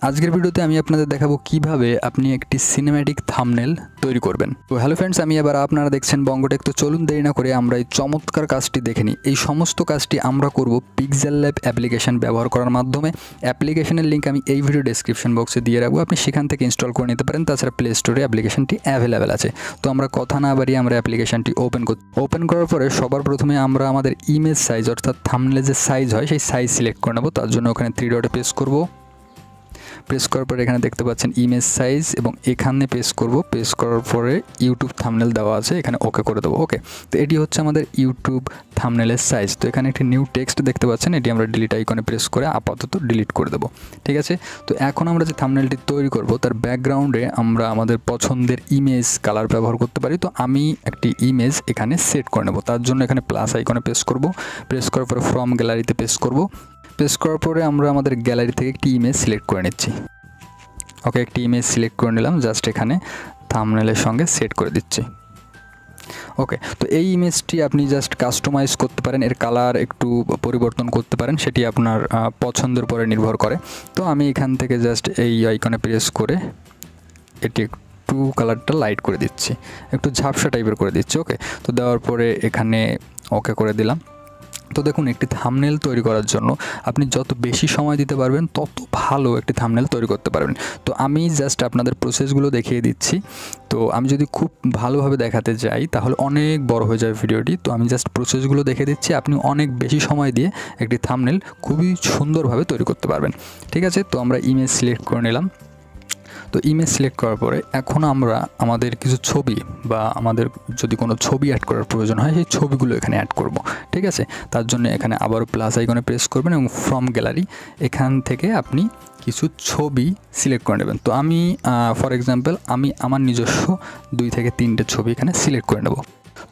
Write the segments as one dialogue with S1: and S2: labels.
S1: আজকের ভিডিওতে আমি আপনাদের দেখাবো কিভাবে আপনি একটি সিনেম্যাটিক থাম্বনেল তৈরি করবেন। তো হ্যালো ফ্রেন্ডস, আমি এবার আপনারা দেখছেন বঙ্গটেক। তো চলুন দেরি না করে আমরা এই চমৎকার কাজটি দেখে নিই। এই সমস্ত কাজটি আমরা করব PixeLab অ্যাপ্লিকেশন ব্যবহার করার মাধ্যমে। অ্যাপ্লিকেশনের লিঙ্ক আমি এই ভিডিও ডেসক্রিপশন বক্সে দিয়ে রাখবো, আপনি সেখান থেকে ইনস্টল করে নিতে পারেন। তাছাড়া প্লে স্টোরে অ্যাপ্লিকেশনটি অ্যাভেলেবেল আছে। তো আমরা কথা না বাড়িয়ে আমরা অ্যাপ্লিকেশনটি ওপেন করার পরে সবার প্রথমে আমরা আমাদের ইমেজ সাইজ অর্থাৎ থাম্বনেলের যে সাইজ হয় সেই সাইজ সিলেক্ট করে নেব। তার জন্য ওখানে 3 ডটে প্রেস করব। প্রেস করার পরে এখানে দেখতে পাচ্ছেন ইমেজ সাইজ এবং এখানে প্রেস করব। প্রেস করার পরে ইউটিউব থাম্বনেল দেওয়া আছে, এখানে ওকে করে দেবো। ওকে, তো এটি হচ্ছে আমাদের ইউটিউব থাম্বনেলের সাইজ। তো এখানে একটি নিউ টেক্সট দেখতে পাচ্ছেন, এটি আমরা ডিলিট আইকনে প্রেস করে আপাতত ডিলিট করে দেবো। ঠিক আছে, তো এখন আমরা যে থাম্বনেলটি তৈরি করব তার ব্যাকগ্রাউন্ডে আমরা আমাদের পছন্দের ইমেজ কালার ব্যবহার করতে পারি। তো আমি একটি ইমেজ এখানে সেট করে নেব। তার জন্য এখানে প্লাস আইকনে প্রেস করব। প্রেস করার পরে ফ্রম গ্যালারিতে প্রেস করব। প্রেস করার পরে আমরা আমাদের গ্যালারি থেকে একটি ইমেজ সিলেক্ট করে নিচ্ছি। ওকে, একটি ইমেজ সিলেক্ট করে নিলাম, জাস্ট এখানে থাম্বনেলের সঙ্গে সেট করে দিচ্ছি। ওকে, তো এই ইমেজটি আপনি জাস্ট কাস্টমাইজ করতে পারেন, এর কালার একটু পরিবর্তন করতে পারেন, সেটি আপনার পছন্দের উপরে নির্ভর করে। তো আমি এখান থেকে জাস্ট এই আইকনে প্রেস করে এটি একটু কালারটা লাইট করে দিচ্ছি, একটু ঝাপসা টাইপের করে দিচ্ছি। ওকে, তো দেওয়ার পরে এখানে ওকে করে দিলাম। তো দেখুন, একটি থাম্বনেল তৈরি করার জন্য আপনি যত বেশি সময় দিতে পারবেন তত ভালো একটি থাম্বনেল তৈরি করতে পারবেন। তো আমি জাস্ট আপনাদের প্রসেসগুলো দেখিয়ে দিচ্ছি। তো আমি যদি খুব ভালোভাবে দেখাতে যাই তাহলে অনেক বড় হয়ে যাবে ভিডিওটি। তো আমি জাস্ট প্রসেসগুলো দেখিয়ে দিচ্ছি, আপনি অনেক বেশি সময় দিয়ে একটি থাম্বনেল খুবই সুন্দরভাবে তৈরি করতে পারবেন। ঠিক আছে, তো আমরা ইমেজ সিলেক্ট করে নিলাম। তো ইমেজ সিলেক্ট করার পরে এখন আমরা আমাদের কিছু ছবি বা আমাদের যদি কোনো ছবি অ্যাড করার প্রয়োজন হয় সেই ছবিগুলো এখানে অ্যাড করব। ঠিক আছে, তার জন্য এখানে আবারও প্লাস আইকনে প্রেস করবেন এবং ফ্রম গ্যালারি এখান থেকে আপনি কিছু ছবি সিলেক্ট করে নেবেন। তো আমি ফর এক্সাম্পল আমি আমার নিজস্ব 2 থেকে 3টে ছবি এখানে সিলেক্ট করে নেব।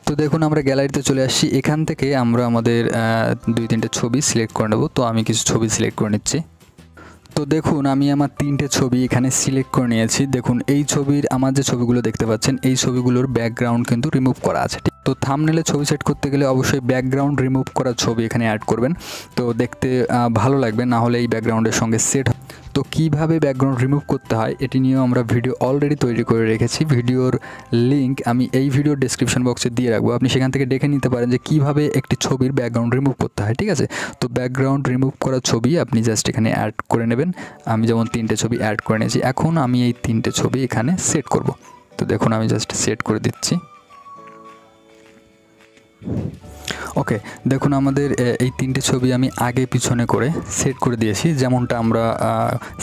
S1: তো দেখুন, আমরা গ্যালারিতে চলে আসছি, এখান থেকে আমরা আমাদের 2-3টে ছবি সিলেক্ট করে নেব। তো আমি কিছু ছবি সিলেক্ট করে নিচ্ছি। তো দেখুন, আমি আমার 3টে ছবি এখানে সিলেক্ট করে নিয়েছি। দেখুন, এই ছবির আমার যে ছবিগুলো দেখতে পাচ্ছেন এই ছবিগুলোর ব্যাকগ্রাউন্ড কিন্তু রিমুভ করা আছে। তো থাম্বনেলে ছবি সেট করতে গেলে অবশ্যই ব্যাকগ্রাউন্ড রিমুভ করা ছবি এখানে অ্যাড করবেন, তো দেখতে ভালো লাগবে, না হলে এই ব্যাকগ্রাউন্ডের সঙ্গে সেট। তো কিভাবে ব্যাকগ্রাউন্ড রিমুভ করতে হয় এটি নিয়েও আমরা ভিডিও অলরেডি তৈরি করে রেখেছি। ভিডিওর লিঙ্ক আমি এই ভিডিও ডেসক্রিপশন বক্সে দিয়ে রাখবো, আপনি সেখান থেকে দেখে নিতে পারেন যে কিভাবে একটি ছবির ব্যাকগ্রাউন্ড রিমুভ করতে হয়। ঠিক আছে, তো ব্যাকগ্রাউন্ড রিমুভ করা ছবি আপনি জাস্ট এখানে অ্যাড করে নেবেন। আমি যেমন 3টে ছবি অ্যাড করে নিয়েছি, এখন আমি এই 3টে ছবি এখানে সেট করব। তো দেখুন, আমি জাস্ট সেট করে দিচ্ছি। ওকে, দেখুন আমাদের এই 3টে ছবি আমি আগে পিছনে করে সেট করে দিয়েছি, যেমনটা আমরা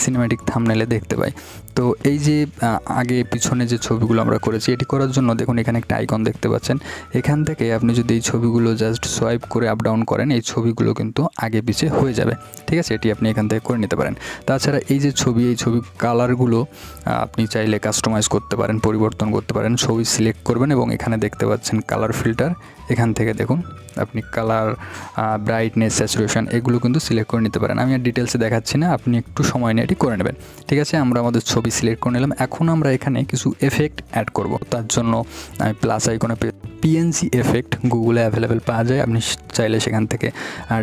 S1: সিনেম্যাটিক থাম্বনেলে দেখতে পাই। তো এই যে আগে পিছনে যে ছবিগুলো আমরা করেছি এটি করার জন্য দেখুন এখানে একটা আইকন দেখতে পাচ্ছেন, এখান থেকে আপনি যদি এই ছবিগুলো জাস্ট সোয়াইপ করে আপ ডাউন করেন এই ছবিগুলো কিন্তু আগে পিছে হয়ে যাবে। ঠিক আছে, এটি আপনি এখান থেকে করে নিতে পারেন। তাছাড়া এই যে ছবি, এই ছবি কালারগুলো আপনি চাইলে কাস্টমাইজ করতে পারেন, পরিবর্তন করতে পারেন। ছবি সিলেক্ট করবেন এবং এখানে দেখতে পাচ্ছেন কালার ফিল্টার, এখান থেকে দেখুন আপনি কালার, ব্রাইটনেস, স্যাচুরেশন এগুলো কিন্তু সিলেক্ট করে নিতে পারেন। আমি আর ডিটেলসে দেখাচ্ছি না, আপনি একটু সময় নিয়ে এটি করে নেবেন। ঠিক আছে, আমরা আমাদের ছবি সিলেক্ট করে নিলাম। এখন আমরা এখানে কিছু এফেক্ট অ্যাড করব। তার জন্য আমি প্লাস আইকনে পিএনজি এফেক্ট গুগলে অ্যাভেলেবেল পাওয়া যায়, আপনি চাইলে সেখান থেকে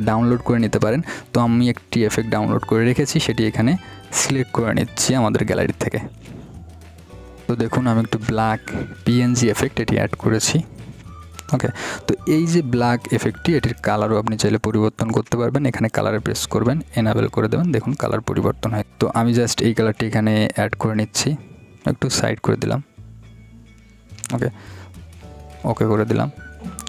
S1: ডাউনলোড করে নিতে পারেন। তো আমি একটি এফেক্ট ডাউনলোড করে রেখেছি, সেটি এখানে সিলেক্ট করে নিচ্ছি আমাদের গ্যালারি থেকে। তো দেখুন, আমি একটু ব্ল্যাক পিএনজি এফেক্ট এটি অ্যাড করেছি। ওকে, তো এই যে ব্ল্যাক এফেক্টটি, এটির কালারও আপনি চাইলে পরিবর্তন করতে পারবেন। এখানে কালারে প্রেস করবেন, এনাবেল করে দেবেন, দেখুন কালার পরিবর্তন হয়। তো আমি জাস্ট এই কালারটি এখানে অ্যাড করে নিচ্ছি, একটু সাইড করে দিলাম। ওকে, ওকে করে দিলাম।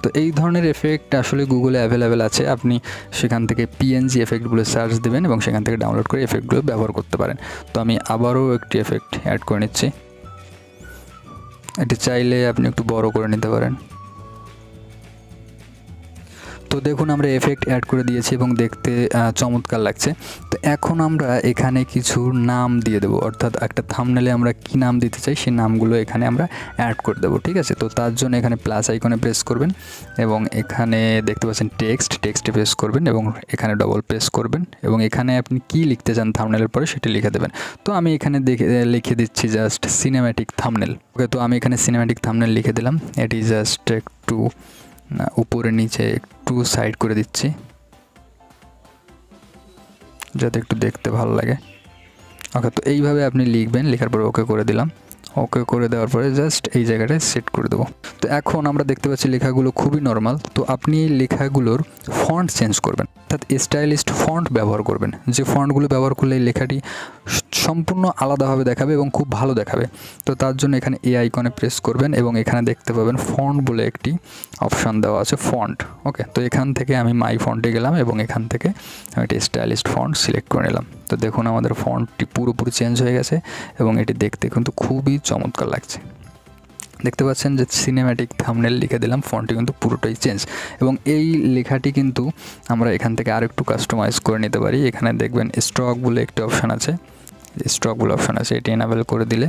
S1: তো এই ধরনের এফেক্ট আসলে গুগলে অ্যাভেলেবেল আছে, আপনি সেখান থেকে পিএনজি এফেক্টগুলো সার্চ দেবেন এবং সেখান থেকে ডাউনলোড করে এফেক্টগুলো ব্যবহার করতে পারেন। তো আমি আবারও একটি এফেক্ট অ্যাড করে নিচ্ছি, এটি চাইলে আপনি একটু বড় করে নিতে পারেন। তো দেখুন, আমরা এফেক্ট অ্যাড করে দিয়েছি এবং দেখতে চমৎকার লাগছে। তো এখন আমরা এখানে কিছু নাম দিয়ে দেবো, অর্থাৎ একটা থাম্বনেলে আমরা কি নাম দিতে চাই সেই নামগুলো এখানে আমরা অ্যাড করে দেবো। ঠিক আছে, তো তার জন্য এখানে প্লাস আইকনে প্রেস করবেন এবং এখানে দেখতে পাচ্ছেন টেক্সটে প্রেস করবেন এবং এখানে ডবল প্রেস করবেন এবং এখানে আপনি কি লিখতে চান থাম্বনেলের পরে সেটি লিখে দেবেন। তো আমি এখানে লিখে দিচ্ছি জাস্ট সিনেম্যাটিক থাম্বনেল। ওকে, তো আমি এখানে সিনেম্যাটিক থাম্বনেল লিখে দিলাম। এটি জাস্ট একটু উপরে নিচে একটু সাইড করে দিচ্ছি যাতে একটু দেখতে ভালো লাগে। ওকে, তো এইভাবে আপনি লিখবেন, লেখার পরে ওকে করে দিলাম। ওকে করে দেওয়ার পরে জাস্ট এই জায়গাটায় সেট করে দেবো। তো এখন আমরা দেখতে পাচ্ছি লেখাগুলো খুবই নর্মাল। তো আপনি এই লেখাগুলোর ফন্ট চেঞ্জ করবেন, অর্থাৎ স্টাইলিস্ট ফন্ট ব্যবহার করবেন, যে ফন্টগুলো ব্যবহার করলে এই লেখাটি সম্পূর্ণ আলাদাভাবে দেখাবে এবং খুব ভালো দেখাবে। তো তার জন্য এখানে এই আইকনে প্রেস করবেন এবং এখানে দেখতে পাবেন ফন্ট বলে একটি অপশান দেওয়া আছে, ফন্ট। ওকে, তো এখান থেকে আমি মাই ফন্টে গেলাম এবং এখান থেকে আমি একটি স্টাইলিস্ট ফন্ট সিলেক্ট করে নিলাম। তো দেখুন আমাদের ফন্টটি পুরোপুরি চেঞ্জ হয়ে গেছে এবং এটি দেখতে কিন্তু খুবই চমৎকার লাগছে। দেখতে পাচ্ছেন যে সিনেম্যাটিক থাম্বনেল লিখে দিলাম, ফন্টটি কিন্তু পুরোটাই চেঞ্জ। এবং এই লেখাটি কিন্তু আমরা এখান থেকে আরেকটু কাস্টমাইজ করে নিতে পারি। এখানে দেখবেন স্ট্রক বলে একটি অপশান আছে, স্ট্রক বলে অপশান আছে, এটি এনাবেল করে দিলে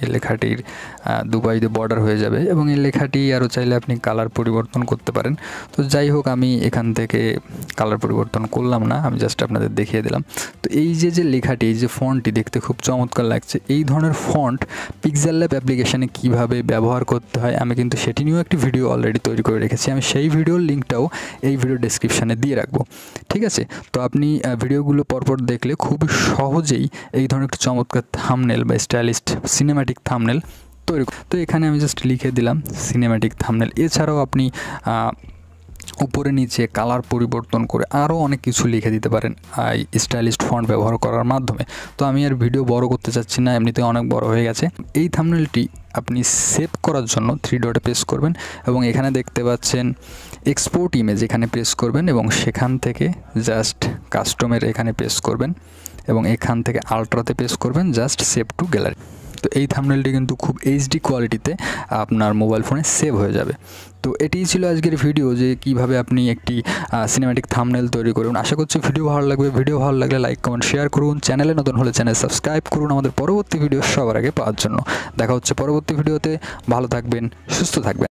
S1: এই লেখাটির দুপাশে বর্ডার হয়ে যাবে এবং এই লেখাটি আরও চাইলে আপনি কালার পরিবর্তন করতে পারেন। তো যাই হোক, আমি এখান থেকে কালার পরিবর্তন করলাম না, আমি জাস্ট আপনাদের দেখিয়ে দিলাম। তো এই যে লেখাটি, এই যে ফন্টটি দেখতে খুব চমৎকার লাগছে, এই ধরনের ফন্ট PixeLab অ্যাপ্লিকেশানে কীভাবে ব্যবহার করতে হয় আমি কিন্তু সেটি নিয়েও একটি ভিডিও অলরেডি তৈরি করে রেখেছি। আমি সেই ভিডিওর লিঙ্কটাও এই ভিডিও ডেসক্রিপশানে দিয়ে রাখবো, ঠিক আছে? তো আপনি ভিডিওগুলো পরপর দেখলে খুব সহজেই এই ধরনের একটি চমৎকার থাম্বনেল বা স্টাইলিস্ট সিনেম্যাটিক থাম্বনেল তৈরি। তো এখানে আমি জাস্ট লিখে দিলাম সিনেম্যাটিক থাম্বনেল। এছাড়াও আপনি উপরে নিচে কালার পরিবর্তন করে আরও অনেক কিছু লিখে দিতে পারেন এই স্টাইলিস্ট ফন্ট ব্যবহার করার মাধ্যমে। তো আমি আর ভিডিও বড় করতে চাচ্ছি না, এমনিতে অনেক বড় হয়ে গেছে। এই থাম্বনেলটি আপনি সেভ করার জন্য 3 ডটে প্রেস করবেন এবং এখানে দেখতে পাচ্ছেন এক্সপোর্ট ইমেজ, এখানে প্রেস করবেন এবং সেখান থেকে জাস্ট কাস্টমের এখানে প্রেস করবেন এবং এখান থেকে আলট্রাতে প্রেস করবেন, জাস্ট সেভ টু গ্যালারি। তো এই থাম্বনেলটি কিন্তু খুব HD কোয়ালিটিতে আপনার মোবাইল ফোনে সেভ হয়ে যাবে। তো এটিই ছিল আজকের ভিডিও, যে কিভাবে আপনি একটি সিনেম্যাটিক থাম্বনেল তৈরি করুন। আশা করছি ভিডিও ভালো লাগবে। ভিডিও ভালো লাগলে লাইক, কমেন্ট, শেয়ার করুন। চ্যানেলে নতুন হলে চ্যানেল সাবস্ক্রাইব করুন আমাদের পরবর্তী ভিডিও সবার আগে পাওয়ার জন্য। দেখা হচ্ছে পরবর্তী ভিডিওতে। ভালো থাকবেন, সুস্থ থাকবেন।